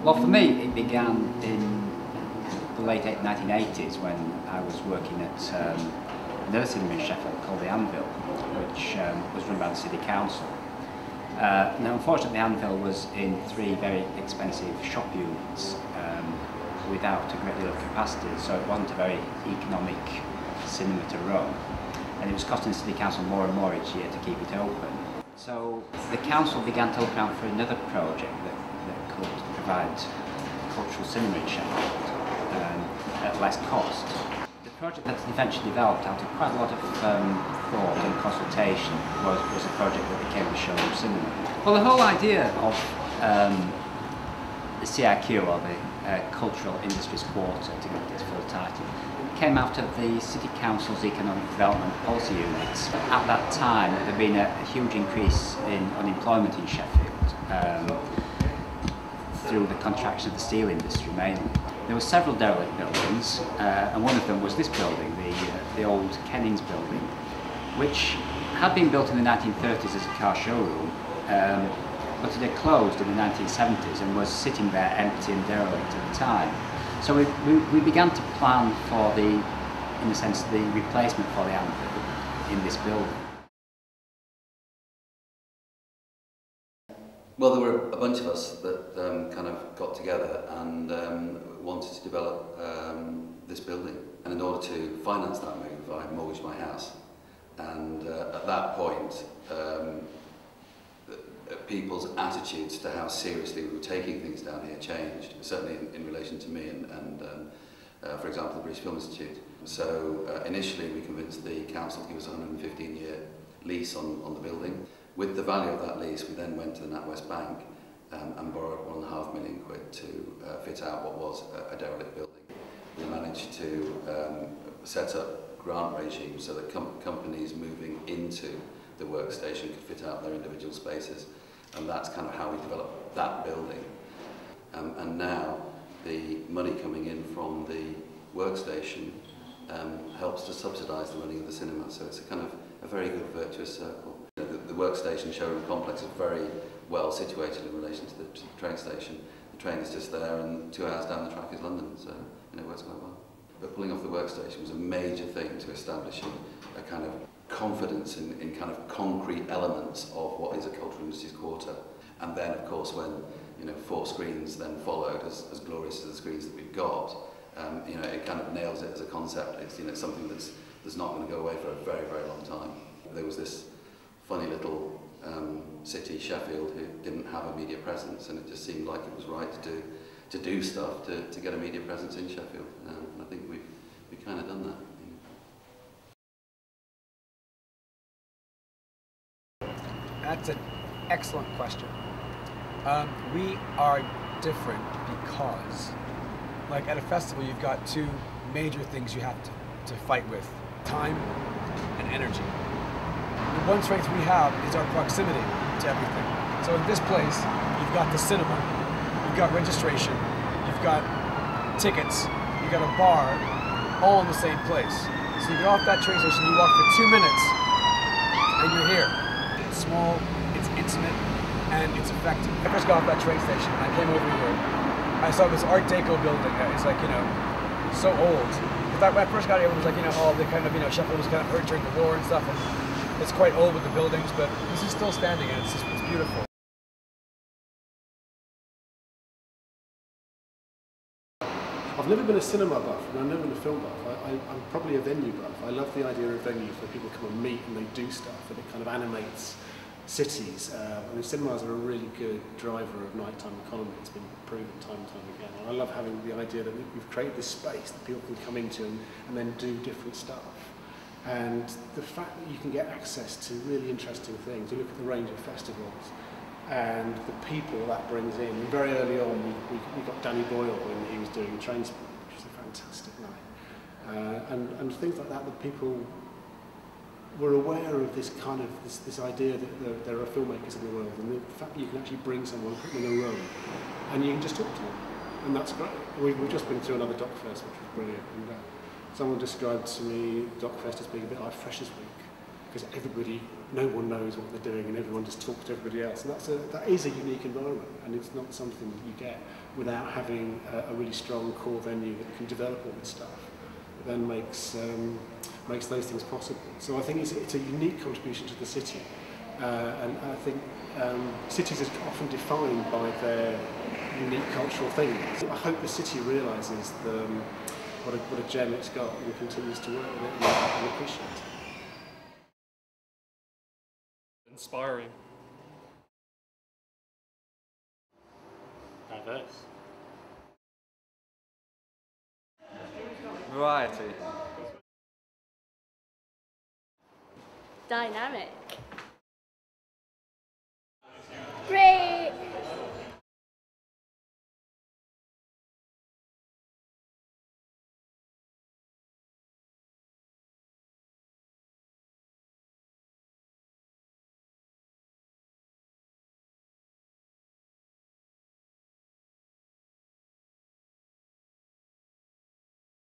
Well, for me, it began in the late 1980s when I was working at another cinema in Sheffield called the Anvil, which was run by the City Council. Now, unfortunately, the Anvil was in 3 very expensive shop units without a great deal of capacity, so it wasn't a very economic cinema to run, and it was costing the City Council more and more each year to keep it open. So the council began to look around for another project that could provide cultural cinema in Sheffield at less cost. The project that eventually developed out of quite a lot of thought and consultation was a project that became the Showroom Cinema. Well, the whole idea of the CIQ, or the Cultural Industries Quarter, to get its full title, came out of the City Council's Economic Development Policy Units. At that time, there had been a huge increase in unemployment in Sheffield through the contraction of the steel industry mainly. There were several derelict buildings, and one of them was this building, the old Kennings building, which had been built in the 1930s as a car showroom, but it had closed in the 1970s and was sitting there empty and derelict at the time. So we began to plan for in a sense, the replacement for the Anvil in this building. Well, there were a bunch of us that kind of got together and wanted to develop this building. And in order to finance that move, I mortgaged my house. And at that point, people's attitudes to how seriously we were taking things down here changed, certainly in relation to me and for example, the British Film Institute. So initially we convinced the council to give us a 115-year lease on the building. With the value of that lease, we then went to the NatWest Bank and borrowed £1.5 million to fit out what was a derelict building. We managed to set up grant regimes so that companies moving into the workstation could fit out their individual spaces, and that's kind of how we developed that building. And now the money coming in from the workstation helps to subsidise the running of the cinema, so it's a kind of a very good virtuous circle. The workstation showroom complex is very well situated in relation to the train station. The train is just there, and 2 hours down the track is London, so it works quite well. But pulling off the workstation was a major thing to establishing a kind of confidence in kind of concrete elements of what is a cultural industries quarter. And then, of course, when 4 screens then followed, as glorious as the screens that we've got, it kind of nails it as a concept. It's something that's not going to go away for a very, very long time. There was this funny little city, Sheffield, who didn't have a media presence, and it just seemed like it was right to do stuff to get a media presence in Sheffield. And I think we've kind of done that. That's an excellent question. We are different because, like at a festival, you've got 2 major things you have to fight with: time and energy. The one strength we have is our proximity to everything. So in this place, you've got the cinema, you've got registration, you've got tickets, you've got a bar, all in the same place. So you get off that train station, you walk for 2 minutes, and you're here. It's small, it's intimate, and it's effective. I first got off that train station and I came over here. I saw this Art Deco building that is like, so old. But when I first got here, it was like, all the kind of, Sheffield was kind of hurt during the war and stuff, and it's quite old with the buildings, but this is still standing and it's beautiful. I've never been a cinema buff, and I've never been a film buff. I'm probably a venue buff. I love the idea of venues where people come and meet and they do stuff, and it kind of animates cities. Cinemas are a really good driver of nighttime economy. It's been proven time and time again. And I love having the idea that we've created this space that people can come into and then do different stuff. And the fact that you can get access to really interesting things, you look at the range of festivals and the people that brings in. And very early on, we got Danny Boyle when he was doing Trainspotting, which was a fantastic night. And things like that people we're aware of this kind of this idea that there are filmmakers in the world, and the fact that you can actually bring someone, put them in a room, and you can just talk to them, and that's great. We've just been to another DocFest, which was brilliant, and someone described to me DocFest as being a bit like Freshers Week, because no one knows what they're doing, and everyone just talks to everybody else, and that is a unique environment, and it's not something that you get without having a really strong core venue that can develop all this stuff. It then makes those things possible. So I think it's a unique contribution to the city, and I think cities are often defined by their unique cultural things. I hope the city realises what a gem it's got and continues to work with it and appreciate it. Inspiring. Diverse. Variety. Dynamic.